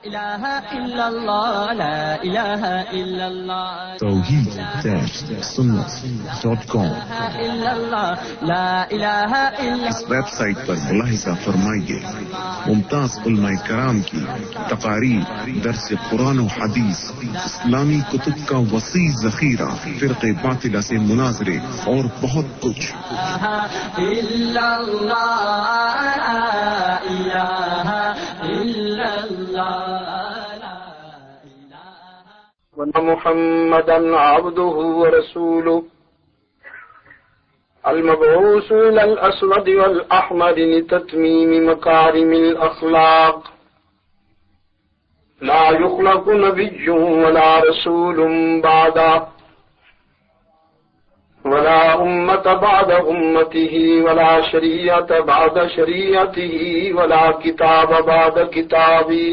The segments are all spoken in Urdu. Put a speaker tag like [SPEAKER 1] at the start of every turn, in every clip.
[SPEAKER 1] الہ الا اللہ لا الہ الا اللہ
[SPEAKER 2] توحید-سنت.com
[SPEAKER 1] لا الہ الا
[SPEAKER 2] اس ویب سائٹ پر ملاحظہ فرمائیے ممتاز علماء کرام کی تقاریر، درس قرآن و حدیث، اسلامی کتب کا وسیع ذخیرہ، فرقے باطلہ سے مناظرے اور بہت کچھ۔
[SPEAKER 1] الا اللہ الہ الا اللہ
[SPEAKER 3] وَأَنَّ مُحَمَّدًا عَبْدُهُ وَرَسُولُهُ المبعوث إلى الأسود والأحمر لتتميم مكارم الأخلاق لا يخلق نبي ولا رسول بعده ولا أمة بعد أمته ولا شريعة بعد شريعته ولا كتاب بعد كتابه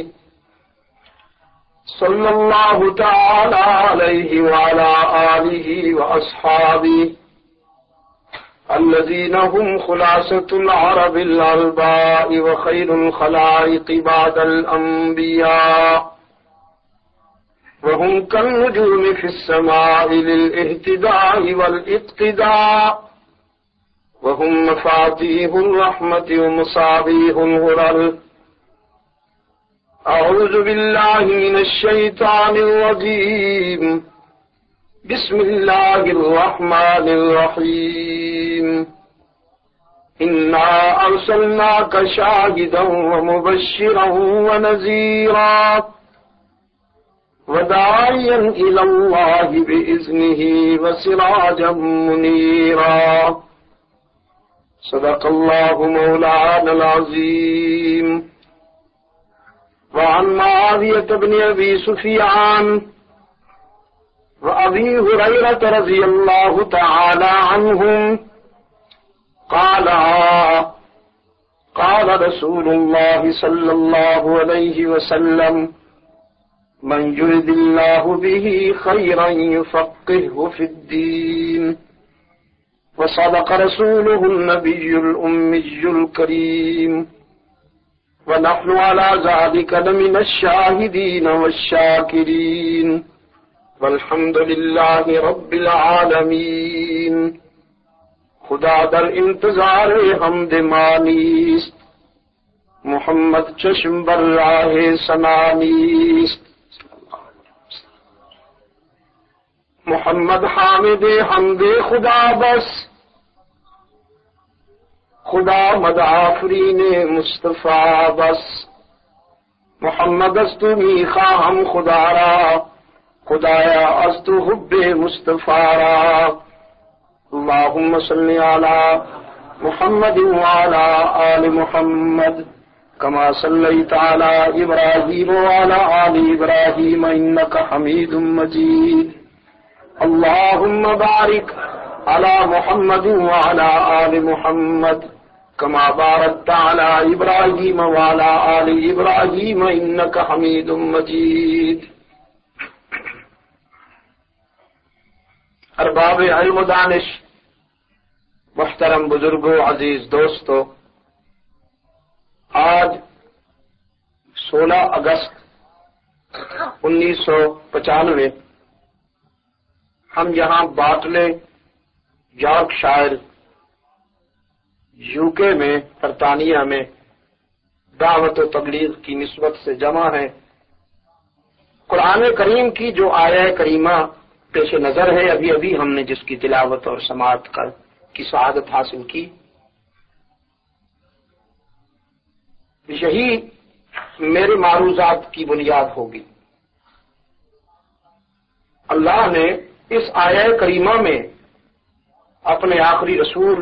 [SPEAKER 3] صلى الله تعالى عليه وعلى آله وأصحابه الذين هم خلاصة العرب الأرباء وخير الخلائق بعد الأنبياء وهم كالنجوم في السماء للاهتداء والاقتداء وهم مفاتيح الرحمة ومصابيح الغرر. أعوذ بالله من الشيطان الرجيم. بسم الله الرحمن الرحيم. إنا أرسلناك شاهدا ومبشرا ونذيرا وداعيا إلى الله بإذنه وسراجا منيرا. صدق الله مولانا العظيم. وعن معاوية بن أبي سفيان وأبي هريرة رضي الله تعالى عنهم قال رسول الله صلى الله عليه وسلم: من يرد الله به خيرا يفقهه في الدين. وصدق رسوله النبي الأمي الكريم. ونحن على ذلك لمن الشاهدين والشاكرين والحمد لله رب العالمين. خدا در انتظار حمد مانیست، محمد چشم بر راہ سنانیست. محمد حامد حمد خدا بس، خدا مد آفرین مصطفیٰ بس. محمد است میخواهم خدا را، خدایا از تو حب مصطفیٰ را. اللهم صل على محمد وعلى آل محمد كما صليت على إبراهيم وعلى آل إبراهيم إنك حميد مجيد. اللهم بارك على محمد وعلى آل محمد كما باركت على إبراهيم وعلى آل إبراهيم إنك حميد مجيد. ارباب علم و دانش، محترم بزرگوں، عزیز دوستو، آج 16 اگست 1995 ہم یہاں باٹلے یارک شائر UK میں برطانیہ میں دعوت و تبلیغ کی نسبت سے جمع ہیں. قرآن کریم کی جو آیہ کریمہ پیش نظر ہے، ابھی ابھی ہم نے جس کی تلاوت اور سماعت کی سعادت حاصل کی، یہی میرے معروضات کی بنیاد ہوگی. اللہ نے اس آیہ کریمہ میں اپنے آخری رسول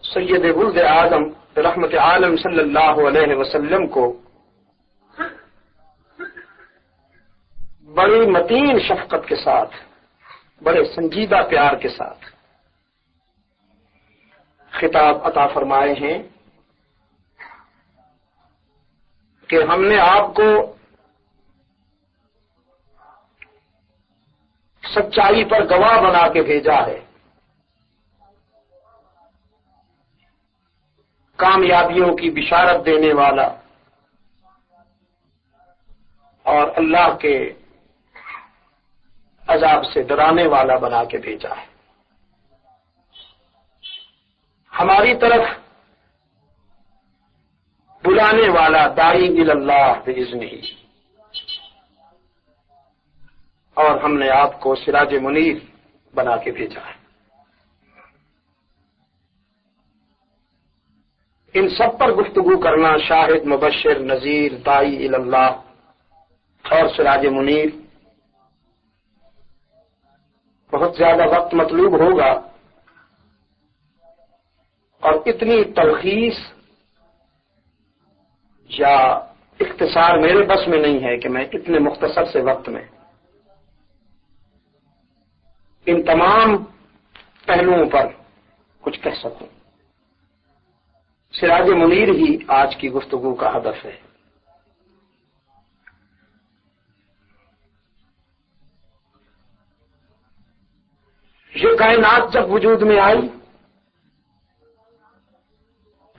[SPEAKER 3] سید ولد آدم رحمت عالم صلی اللہ علیہ وسلم کو بڑی متین شفقت کے ساتھ، بڑے سنجیدہ پیار کے ساتھ خطاب عطا فرمائے ہیں کہ ہم نے آپ کو سچائی پر گواہ بنا کے بھیجا ہے، کامیابیوں کی بشارت دینے والا، اور اللہ کے عذاب سے ڈرانے والا بنا کے بھیجا ہے. ہماری طرف بلانے والا داعی الی اللہ باذنہ، اور ہم نے آپ کو سراج منیر بنا کے بھیجا ہے. ان سب پر گفتگو کرنا، شاہد، مبشر، نذیر، داعی الی اللہ اور سراج منیر، بہت زیادہ وقت مطلوب ہوگا، اور اتنی تلخیص یا اختصار میرے بس میں نہیں ہے کہ میں اتنے مختصر سے وقت میں ان تمام پہلوؤں پر کچھ کہہ سکوں. سراج منیر ہی آج کی گفتگو کا ہدف ہے. یہ کائنات جب وجود میں آئی،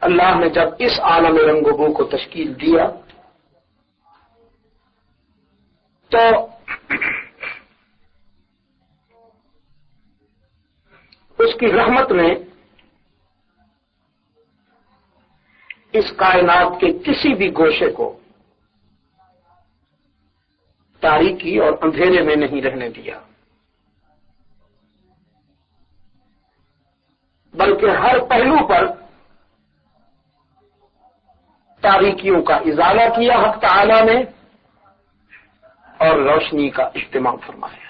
[SPEAKER 3] اللہ نے جب اس عالم رنگ و بو کو تشکیل دیا تو اس کی رحمت نے اس کائنات کے کسی بھی گوشے کو تاریکی اور اندھیرے میں نہیں رہنے دیا، بلکہ ہر پہلو پر تاریکیوں کا ازالہ کیا حق تعالی نے اور روشنی کا اہتمام فرمایا.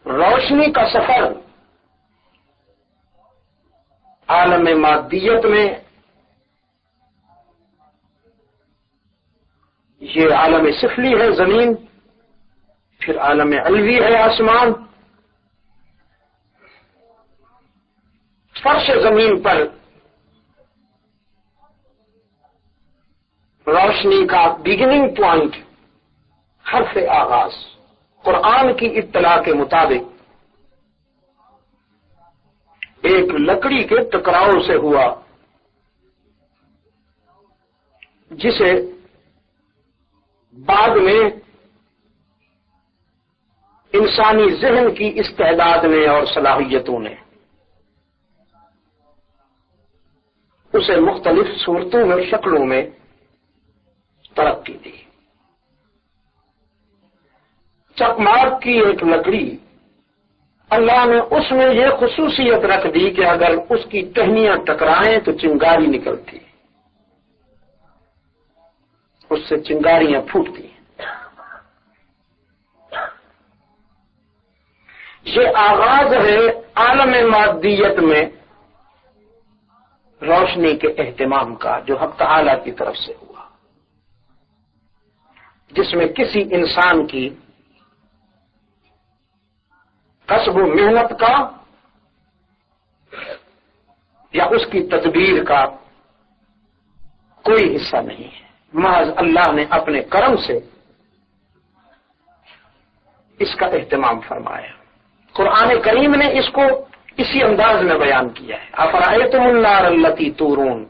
[SPEAKER 3] روشنی کا سفر عالم مادیت میں، یہ عالم سفلی ہے زمین، پھر عالم علوی ہے آسمان، فرش زمین پر روشنی کا بگننگ پوائنٹ، حرف آغاز قرآن کی اطلاع کے مطابق ایک لکڑی کے ٹکراؤ سے ہوا، جسے بعد میں انسانی ذہن کی استعداد نے اور صلاحیتوں نے اسے مختلف صورتوں میں، شکلوں میں ترقی دی. چکماک کی ایک لکڑی، اللہ نے اس میں یہ خصوصیت رکھ دی کہ اگر اس کی ٹہنیاں ٹکرائیں تو چنگاری نکلتی، اس سے چنگاریاں پھوٹتی. یہ آغاز ہے عالم مادیت میں روشنی کے اہتمام کا، جو حق تعالی کی طرف سے ہوا، جس میں کسی انسان کی کسب و محنت کا یا اس کی تدبیر کا کوئی حصہ نہیں ہے، محض اللہ نے اپنے کرم سے اس کا اہتمام فرمایا. قرآن کریم نے اس کو اسی انداز میں بیان کیا ہے. افرأیتم النار التی تورون،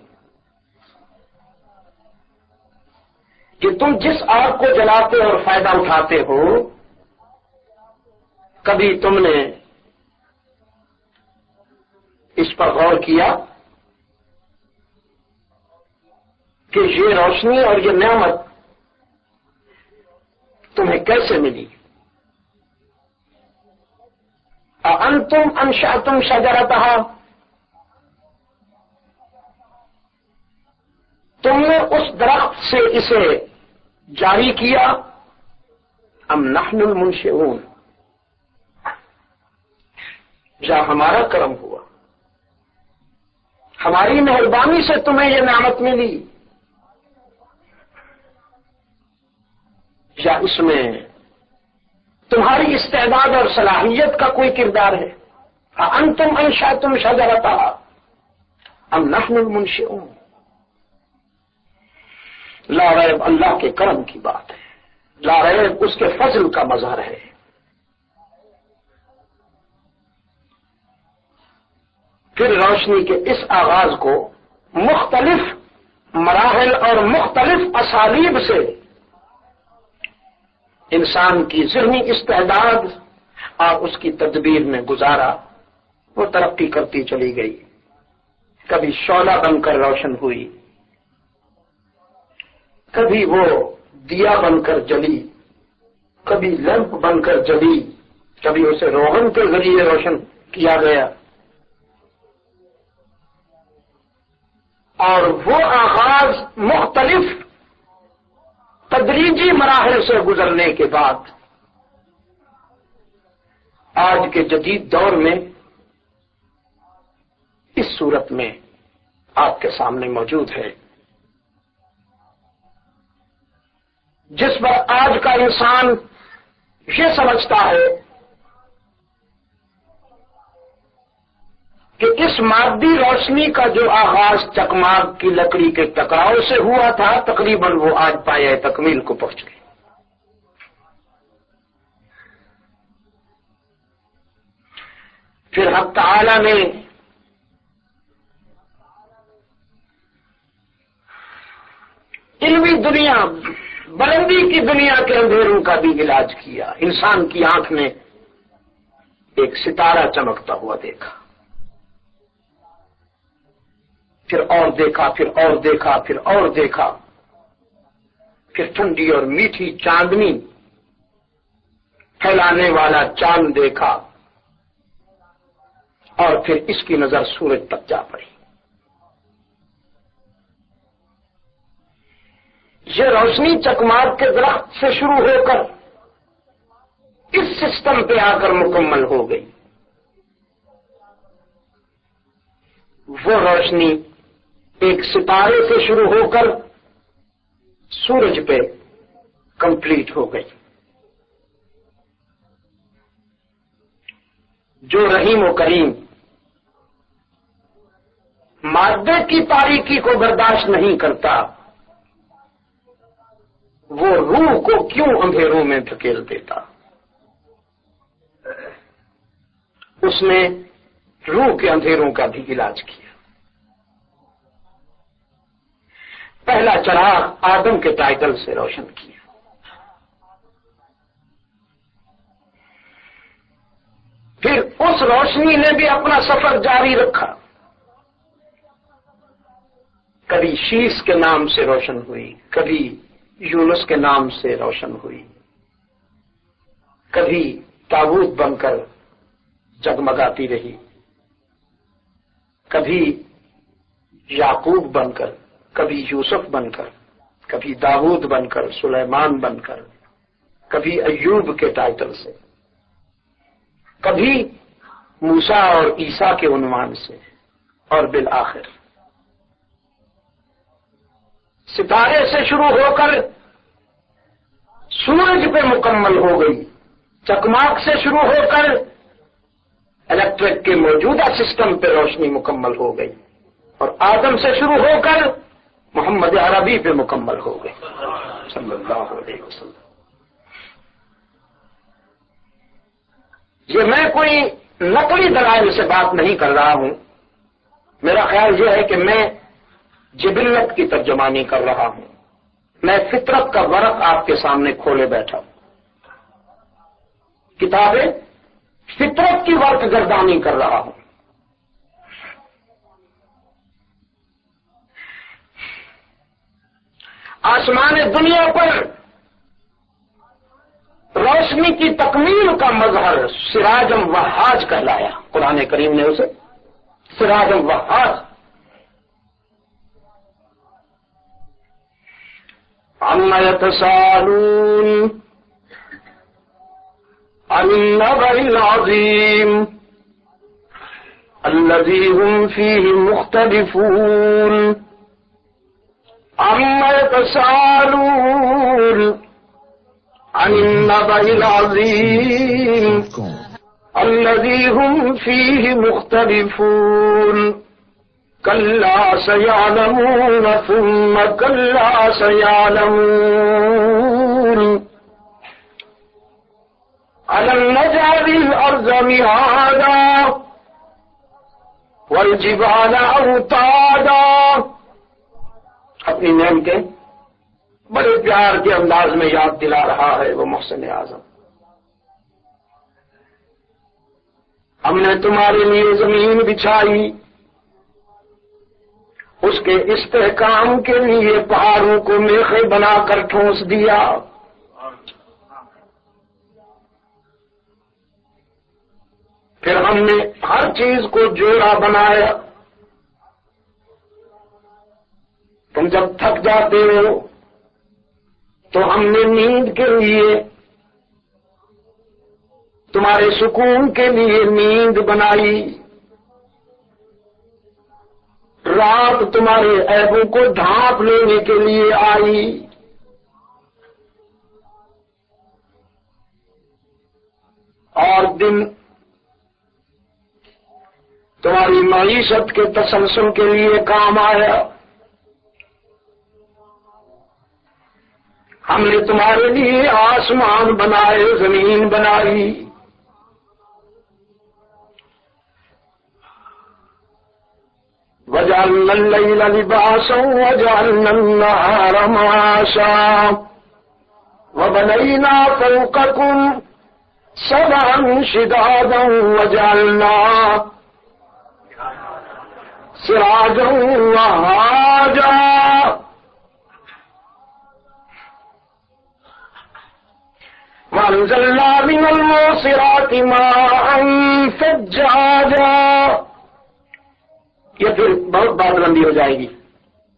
[SPEAKER 3] کہ تم جس آگ کو جلاتے اور فائدہ اٹھاتے ہو، کبھی تم نے اس پر غور کیا کہ یہ روشنی اور یہ نعمت تمہیں کیسے ملی؟ اَأَنْتُمْ أَنشَأْتُمْ شَجَرَتَهَا، تم نے اس درخت سے اسے جاری کیا، ام نحن المنشئون، یا ہمارا کرم ہوا، ہماری مہربانی سے تمہیں یہ نعمت ملی، یا اس میں تمہاری استعداد اور صلاحیت کا کوئی کردار ہے؟ انتم انشأتم شجرتها ام نحن المنشئون. لا ریب اللہ کے کرم کی بات ہے، لا ریب اس کے فضل کا مظہر ہے. پھر روشنی کے اس آغاز کو مختلف مراحل مراحل اور مختلف اسالیب سے انسان کی ذہنی استعداد اور اس کی تدبیر نے گزارا، وہ ترقی کرتی چلی گئی، کبھی شعلہ بن کر روشن ہوئی، کبھی وہ دیا بن کر جلی، کبھی لیمپ بن کر جلی، کبھی اسے روغن کے ذریعے روشن کیا گیا، اور وہ آغاز مختلف تدریجی مراحل سے گزرنے کے بعد آج کے جدید دور میں اس صورت میں آپ کے سامنے موجود ہے، جس پر آج کا انسان یہ سمجھتا ہے کہ اس مادی روشنی کا جو آغاز چکماک کی لکڑی کے ٹکراؤ سے ہوا تھا، تقریباً وہ آج پایہ تکمیل کو پہنچ گئی۔ پھر حق تعالی نے علمی دنیا، بلندی کی دنیا کے اندھیروں کا بھی علاج کیا۔ انسان کی آنکھ نے ایک ستارہ چمکتا ہوا دیکھا، پھر اور دیکھا، پھر اور دیکھا، پھر اور دیکھا، پھر ٹھنڈی اور میٹھی چاندنی پھیلانے والا چاند دیکھا، اور پھر اس کی نظر سورج تک جا پڑی۔ یہ روشنی چکماک کے درخت سے شروع ہو کر اس سسٹم پہ آ کر مکمل ہو گئی۔ وہ روشنی ایک ستارے سے شروع ہو کر سورج پہ کمپلیٹ ہو گئی۔ جو رحیم و کریم مادے کی تاریکی کو برداشت نہیں کرتا، وہ روح کو کیوں اندھیروں میں دھکیل دیتا؟ اس نے روح کے اندھیروں کا بھی علاج کیا۔ پہلا چراغ آدم کے ٹائٹل سے روشن کیا، پھر اس روشنی نے بھی اپنا سفر جاری رکھا، کبھی شیش کے نام سے روشن ہوئی، کبھی یونس کے نام سے روشن ہوئی، کبھی تابوت بن کر جگمگاتی رہی، کبھی یعقوب بن کر، کبھی یوسف بن کر، کبھی داؤد بن کر، سلیمان بن کر، کبھی ایوب کے ٹائٹل سے، کبھی موسیٰ اور عیسیٰ کے عنوان سے، اور بالآخر ستارے سے شروع ہو کر سورج پہ مکمل ہو گئی، چکماک سے شروع ہو کر الیکٹرک کے موجودہ سسٹم پہ روشنی مکمل ہو گئی، اور آدم سے شروع ہو کر محمد عربی پہ مکمل ہو گئی صلی اللہ علیہ وسلم۔ یہ میں کوئی نقلی دلائل سے بات نہیں کر رہا ہوں، میرا خیال یہ ہے کہ میں جبلت کی ترجمانی کر رہا ہوں، میں فطرت کا ورق آپ کے سامنے کھولے بیٹھا ہوں، کتابیں فطرت کی ورق گردانی کر رہا ہوں۔ آسمان دنیا پر روشنی کی تکمیل کا مظہر سراجم وحاج کہلایا، قرآن کریم نے اسے سراجم وحاج۔ عما يتساءلون عن النبأ العظيم الذي هم فيه مختلفون عما يتساءلون عن النبأ العظيم الذي هم فيه مختلفون كلا سيعلمون ثم كلا سيعلمون ألم نجعل الأرض مهادا والجبال أوتادا اپنی نعمتیں بڑے پیار کے انداز میں یاد دلا رہا ہے وہ محسن اعظم. ہم نے تمہارے لیے زمین بچھائی، اس کے استحکام کے لیے پہاڑوں کو میخیں بنا کر ٹھونس دیا. پھر ہم نے ہر چیز کو جوڑا بنایا. تم جب تھک جاتے ہو تو ہم نے نیند کے لیے، تمہارے سکون کے لیے نیند بنائی. رات تمہارے عیبوں کو ڈھانپ لینے کے لیے آئی. اور دن تمہاری معیشت کے تسلسل کے لیے کام آیا. ہم نے تمہارے لیے آسمان بنائے، زمین بنائی. وَجَعَلْنَا اللَّيْلَ لِبَاسًا وَجَعَلْنَا النَّهَارَ مَعَاشًا وَبَنَيْنَا فَوْقَكُمْ سَبْعًا شِدَادًا وَجَعَلْنَا سِرَاجًا وَهَّاجًا وَأَنزَلْنَا مِنَ الْمُعْصِرَاتِ مَاءً ثَجَّاجًا. یہ پھر بہت بات لمبی ہو جائے گی،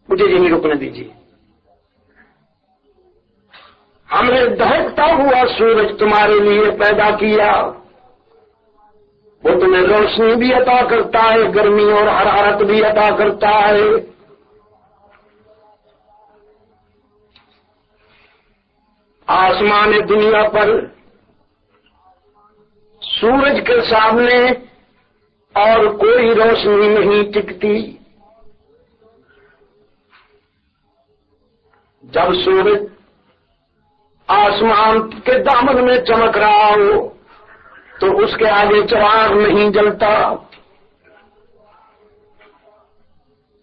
[SPEAKER 3] مجھے یہیں رکنے دیجیے. ہم نے دہکتا ہوا سورج تمہارے لیے پیدا کیا. وہ تمہیں روشنی بھی عطا کرتا ہے، گرمی اور حرارت بھی عطا کرتا ہے. آسمان دنیا پر سورج کے سامنے اور کوئی روشنی نہیں ٹکتی. جب سورج آسمان کے دامن میں چمک رہا ہو تو اس کے آگے چراغ نہیں جلتا.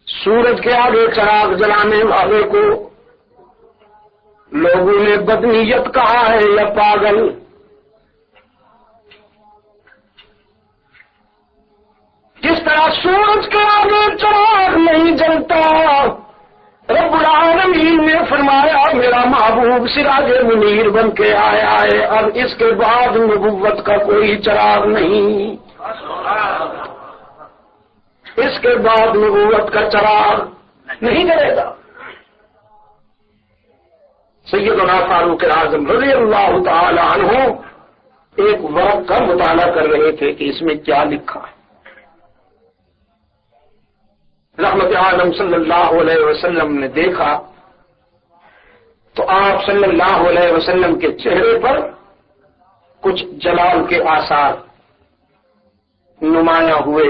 [SPEAKER 3] سورج کے آگے چراغ جلانے والے کو لوگوں نے بدنیت کہا ہے یا پاگل. جس طرح سورج کے آگے چراغ نہیں جلتا، رب العالمین نے فرمایا میرا محبوب سراج منیر بن کے آیا ہے، اب اس کے بعد نبوت کا کوئی چراغ نہیں، اس کے بعد نبوت کا چراغ نہیں جلے گا. سیدنا فاروق اعظم رضی اللہ تعالی عنہ ایک ورق کا مطالعہ کر رہے تھے کہ اس میں کیا لکھا ہے. رحمت عالم صلی اللہ علیہ وسلم نے دیکھا تو آپ صلی اللہ علیہ وسلم کے چہرے پر کچھ جلال کے آثار نمایاں ہوئے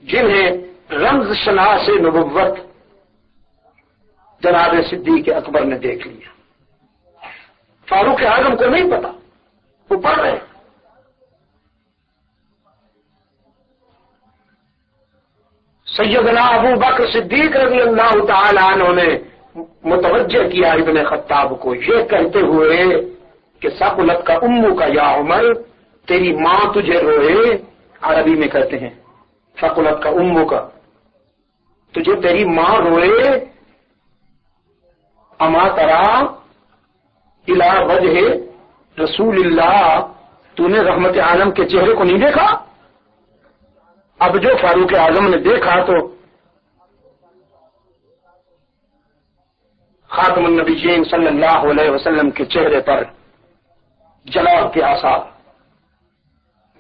[SPEAKER 3] جنہیں رمز شناس نبوت جناب صدیق اکبر نے دیکھ لیا. فاروق اعظم کو نہیں پتا، وہ پڑھ رہے ہیں. سیدنا ابو بکر صدیق رضی اللہ تعالی عنہ نے متوجہ کیا ابن خطاب کو یہ کہتے ہوئے کہ ثقلت کا امو کا یا عمر، تیری ماں تجھے روئے. عربی میں کہتے ہیں ثقلت کا امو کا، تجھے تیری ماں روئے. اما ترا الی وجہ رسول اللہ، تو نے رحمت عالم کے چہرے کو نہیں دیکھا؟ اب جو فاروق اعظم نے دیکھا تو خاتم النبیین صلی اللہ علیہ وسلم کے چہرے پر جلال کے آثار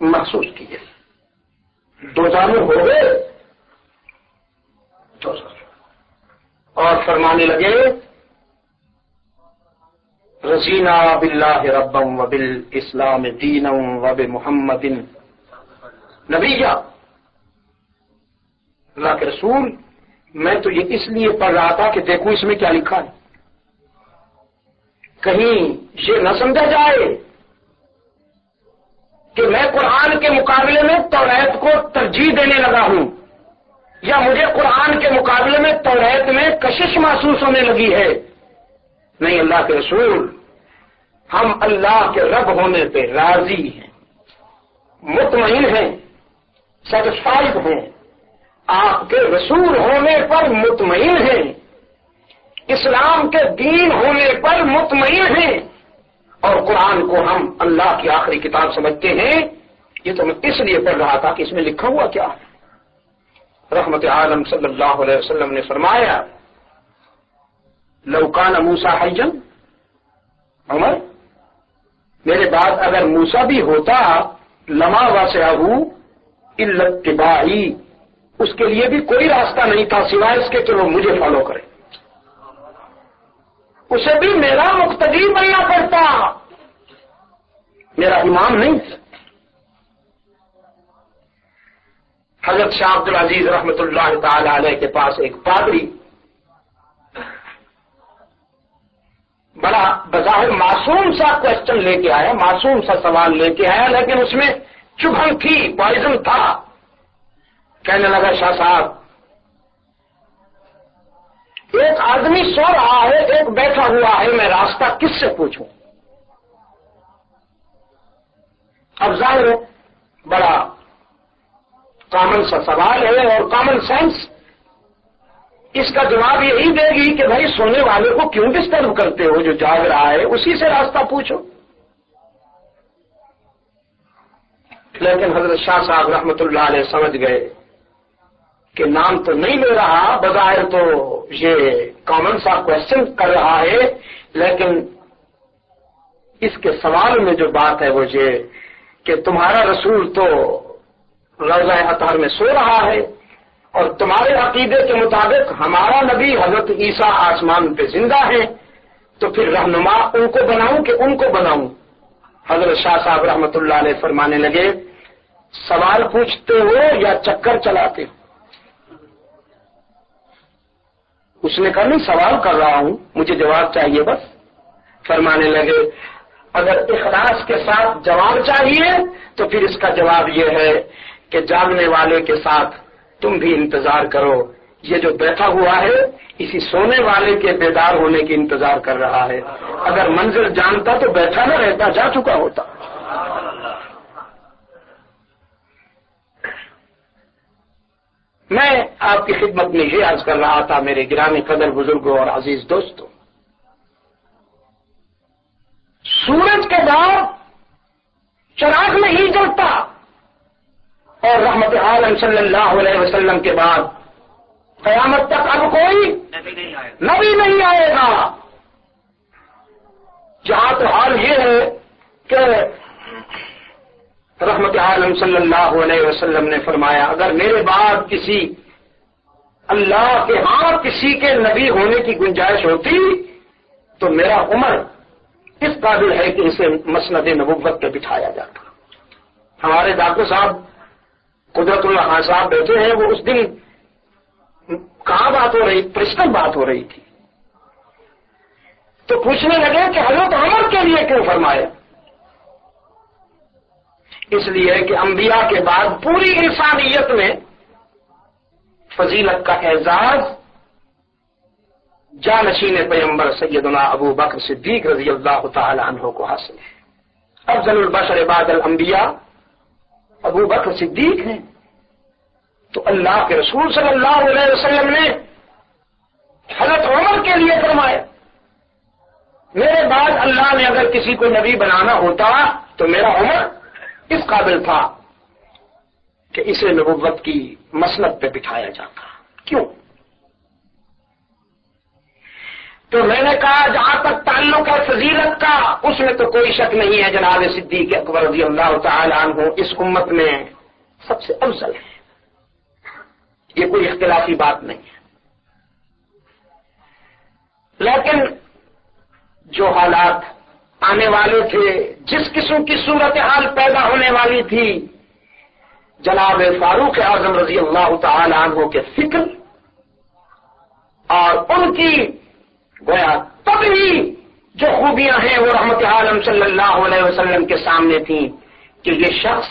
[SPEAKER 3] محسوس کیے. دو جانب ہو گئے اور فرمانے لگے رضینا باللہ ربا وبالاسلام دینا وبمحمد نبیا. اللہ کے رسول، میں تو یہ اس لیے پڑھ رہا تھا کہ دیکھوں اس میں کیا لکھا ہے، کہیں یہ نہ سمجھا جائے کہ میں قرآن کے مقابلے میں توریت کو ترجیح دینے لگا ہوں. یا مجھے قرآن کے مقابلے میں توریت میں کشش محسوس ہونے لگی ہے؟ نہیں اللہ کے رسول، ہم اللہ کے رب ہونے پہ راضی ہیں، مطمئن ہیں، سیٹسفائڈ ہیں، آپ کے رسول ہونے پر مطمئن ہیں، اسلام کے دین ہونے پر مطمئن ہیں، اور قرآن کو ہم اللہ کی آخری کتاب سمجھتے ہیں۔ یہ تو میں اس لیے پڑھ رہا تھا کہ اس میں لکھا ہوا کیا ہے۔ رحمت عالم صلی اللہ علیہ وسلم نے فرمایا، لو کان موسیٰ حیا، عمر میرے بعد اگر موسیٰ بھی ہوتا، لما وسعہ الا اتباعی، اس کے لیے بھی کوئی راستہ نہیں تھا سوائے اس کے کہ وہ مجھے فالو کرے، اسے بھی میرا مقتدی بننا پڑتا، میرا امام نہیں۔ حضرت شاہ عبدالمجید رحمۃ اللہ تعالی علیہ کے پاس ایک پادری بڑا بظاہر معصوم سا کوشچن لے کے آیا، معصوم سا سوال لے کے آیا، لیکن اس میں چبھن تھی، پوائزن تھا۔ کہنے لگا، شاہ صاحب ایک آدمی سو رہا ہے، ایک بیٹھا ہوا ہے، میں راستہ کس سے پوچھوں؟ اب ظاہر ہے بڑا کامن سا سوال ہے، اور کامن سینس اس کا جواب یہی دے گی کہ بھائی سونے والے کو کیوں ڈسٹرب کرتے ہو، جو جاگ رہا ہے اسی سے راستہ پوچھو۔ لیکن حضرت شاہ صاحب رحمۃ اللہ علیہ سمجھ گئے کہ نام تو نہیں لے رہا، بظاہر تو یہ کامن سا کوشچن کر رہا ہے، لیکن اس کے سوال میں جو بات ہے وہ یہ کہ تمہارا رسول تو روضہ اطہر میں سو رہا ہے، اور تمہارے عقیدے کے مطابق ہمارا نبی حضرت عیسیٰ آسمان پہ زندہ ہے، تو پھر رہنما ان کو بناؤں کہ ان کو بناؤں؟ حضرت شاہ صاحب رحمۃ اللہ علیہ فرمانے لگے، سوال پوچھتے ہو یا چکر چلاتے ہو؟ اس نے کہا نہیں، سوال کر رہا ہوں، مجھے جواب چاہیے بس۔ فرمانے لگے، اگر اخلاص کے ساتھ جواب چاہیے تو پھر اس کا جواب یہ ہے کہ جاگنے والے کے ساتھ تم بھی انتظار کرو، یہ جو بیٹھا ہوا ہے اسی سونے والے کے بیدار ہونے کی انتظار کر رہا ہے، اگر منزل جانتا تو بیٹھا نہ رہتا، جا چکا ہوتا۔ میں آپ کی خدمت میں یہ عرض کر رہا تھا میرے گرامی قدر بزرگوں اور عزیز دوستوں، سورج کے بعد چراغ نہیں جلتا، اور رحمت عالم صلی اللہ علیہ وسلم کے بعد قیامت تک اب کوئی نبی نہیں آئے گا۔ جہاں تو حال یہ ہے کہ رحمت عالم صلی اللہ علیہ وسلم نے فرمایا، اگر میرے بعد کسی اللہ کے ہاں کسی کے نبی ہونے کی گنجائش ہوتی تو میرا عمر اس قابل ہے کہ اسے مسند نبوت پہ بٹھایا جاتا۔ ہمارے ڈاکٹر صاحب قدرت اللہ خان صاحب بیٹھے ہیں، وہ اس دن کہاں بات ہو رہی، پرسنل بات ہو رہی تھی، تو پوچھنے لگے کہ حضرت عمر کے لیے کیوں فرمایا؟ اس لیے کہ انبیاء کے بعد پوری انسانیت میں فضیلت کا اعزاز جانشین پیغمبر سیدنا ابو بکر صدیق رضی اللہ تعالی عنہ کو حاصل ہے۔ افضل البشر بعد الانبیاء ابو بکر صدیق ہیں، تو اللہ کے رسول صلی اللہ علیہ وسلم نے حضرت عمر کے لیے فرمایا، میرے بعد اللہ نے اگر کسی کو نبی بنانا ہوتا تو میرا عمر اس قابل تھا کہ اسے نبوت کی مسند پہ بٹھایا جاتا۔ کیوں؟ تو میں نے کہا جہاں تک تعلق ہے فضیلت کا، اس میں تو کوئی شک نہیں ہے جناب صدیق اکبر رضی اللہ تعالی عنہ اس امت میں سب سے افضل ہے، یہ کوئی اختلافی بات نہیں ہے۔ لیکن جو حالات آنے والے تھے، جس قسم کی صورتحال پیدا ہونے والی تھی، جناب فاروق اعظم رضی اللہ تعالی عنہ کے فکر اور ان کی گویا طبعی جو خوبیاں ہیں وہ رحمت عالم صلی اللہ علیہ وسلم کے سامنے تھیں کہ یہ شخص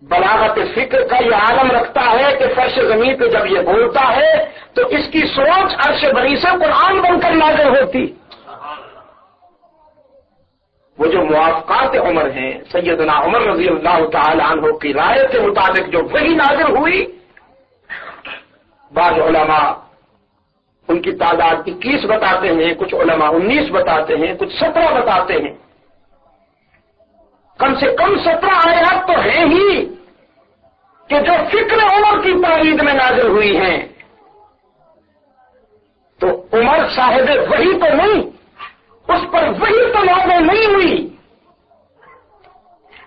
[SPEAKER 3] بلاغت فکر کا یہ عالم رکھتا ہے کہ فرش زمین پہ جب یہ بولتا ہے تو اس کی سوچ عرش بری سے قرآن بن کر نازل ہوتی. وہ جو موافقات عمر ہیں، سیدنا عمر رضی اللہ تعالی عنہ کی رائے کے مطابق جو وہی نازل ہوئی، بعض علماء ان کی تعداد 21 بتاتے ہیں، کچھ علماء 19 بتاتے ہیں، کچھ 17 بتاتے ہیں. کم سے کم 17 آیات تو ہیں ہی کہ جو فکر عمر کی تائید میں نازل ہوئی ہیں. تو عمر صاحب وہی تو نہیں، اس پر وہی تو نازل نہیں ہوئی،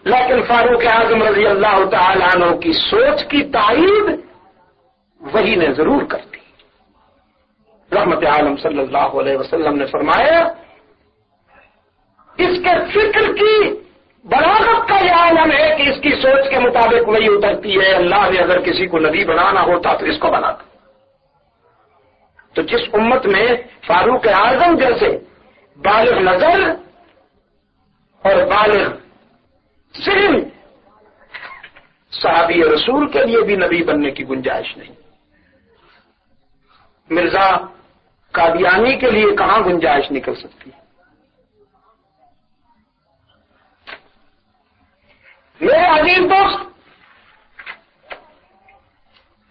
[SPEAKER 3] لیکن فاروق اعظم رضی اللہ تعالی عنہ کی سوچ کی تائید وہی نے ضرور کر دی. رحمت عالم صلی اللہ علیہ وسلم نے فرمایا اس کے فکر کی بلاغت کا یہ عالم ہے کہ اس کی سوچ کے مطابق وہی اترتی ہے. اللہ نے اگر کسی کو نبی بنانا ہوتا تو اس کو بناتا. تو جس امت میں فاروق اعظم جیسے بالغ نظر اور بالغ ذہن صحابی رسول کے لیے بھی نبی بننے کی گنجائش نہیں. مرزا قادیانی کے لیے کہاں گنجائش نکل سکتی؟ میرے عزیز دوست،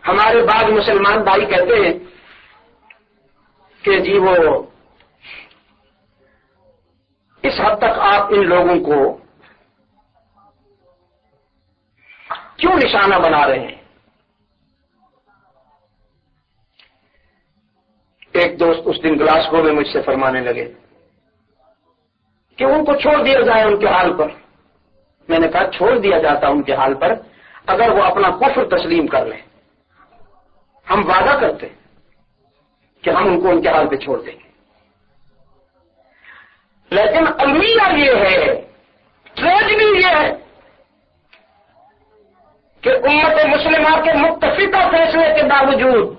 [SPEAKER 3] ہمارے بعض مسلمان بھائی کہتے ہیں کہ جی وہ اس حد تک آپ ان لوگوں کو کیوں نشانہ بنا رہے ہیں؟ ایک دوست اس دن گلاسگو میں مجھ سے فرمانے لگے کہ ان کو چھوڑ دیا جائے ان کے حال پر. میں نے کہا چھوڑ دیا جاتا ان کے حال پر اگر وہ اپنا کفر تسلیم کر لیں. ہم وعدہ کرتے کہ ہم ان کو ان کے حال پہ چھوڑ دیں گے، لیکن المیہ یہ ہے، ٹریجڈی یہ ہے کہ امت مسلمہ کے متفقہ فیصلے کے باوجود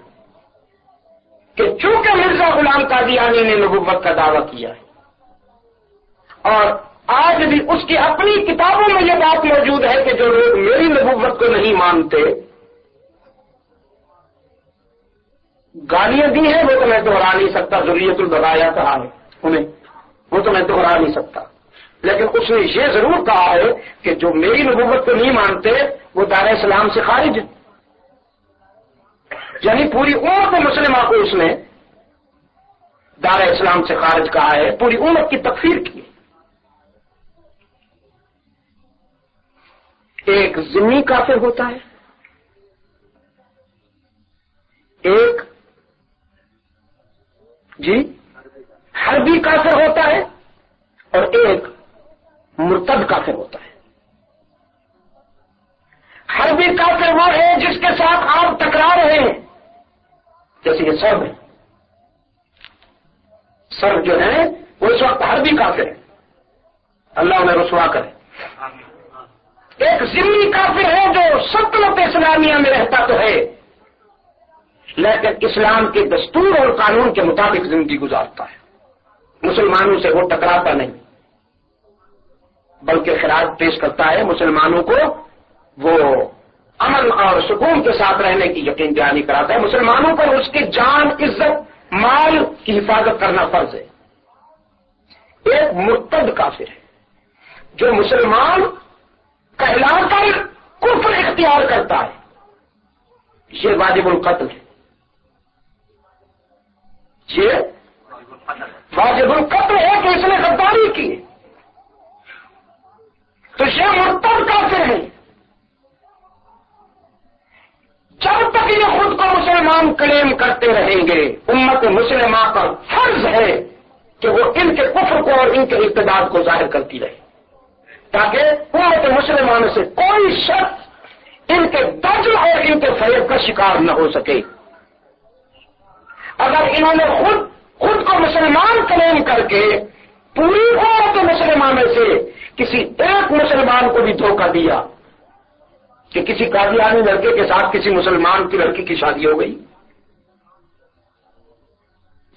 [SPEAKER 3] کہ چونکہ مرزا غلام قادیانی نے نبوت کا دعویٰ کیا ہے اور آج بھی اس کی اپنی کتابوں میں یہ بات موجود ہے کہ جو لوگ میری نبوت کو نہیں مانتے، گالیاں دی ہیں وہ تو میں دہرا نہیں سکتا، ذریت البرایا کہا ہے انہیں، وہ تو میں دہرا نہیں سکتا، لیکن اس نے یہ ضرور کہا ہے کہ جو میری نبوت کو نہیں مانتے وہ دار اسلام سے خارج ہے. یعنی پوری امت مسلمہ کو اس نے دار اسلام سے خارج کہا ہے، پوری امت کی تکفیر کی. ایک ذمی کافر ہوتا ہے، ایک حربی کافر ہوتا ہے اور ایک مرتد کافر ہوتا ہے. حربی کافر وہ ہے جس کے ساتھ آپ ٹکرا رہے ہیں، جیسے یہ صاحب ہے. صاحب جو ہے وہ اس وقت حربی کافر ہے، اللہ انہیں رسوا کرے. ایک ذمی کافر ہے جو سلطنت اسلامیہ میں رہتا تو ہے لیکن اسلام کے دستور اور قانون کے مطابق زندگی گزارتا ہے. مسلمانوں سے وہ ٹکراتا نہیں بلکہ خراج پیش کرتا ہے. مسلمانوں کو وہ امن اور سکون کے ساتھ رہنے کی یقین دہانی کراتا ہے. مسلمانوں پر اس کی جان، عزت، مال کی حفاظت کرنا فرض ہے. ایک مرتد کافر ہے جو مسلمان کہلا کر کفر اختیار کرتا ہے، یہ واجب القتل ہے. یہ واجب القتل ہے کہ اس نے غداری کی، تو یہ مرتد کافر ہے. جب تک یہ خود کو مسلمان کلیم کرتے رہیں گے امت مسلمہ پر فرض ہے کہ وہ ان کے کفر کو اور ان کے اقتدار کو ظاہر کرتی رہے تاکہ امت مسلمان سے کوئی شخص ان کے دجل اور ان کے فریب کا شکار نہ ہو سکے. اگر انہوں نے خود کو مسلمان کلیم کر کے پوری امت مسلمان میں سے کسی ایک مسلمان کو بھی دھوکہ دیا کہ کسی قادیانی لڑکے کے ساتھ کسی مسلمان کی لڑکی کی شادی ہو گئی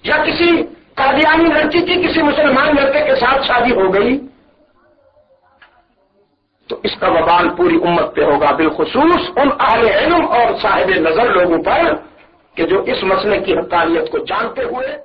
[SPEAKER 3] یا کسی قادیانی لڑکی کی کسی مسلمان لڑکے کے ساتھ شادی ہو گئی، تو اس کا وبال پوری امت پہ ہوگا، بالخصوص ان اہل علم اور صاحب نظر لوگوں پر کہ جو اس مسئلے کی حقانیت کو جانتے ہوئے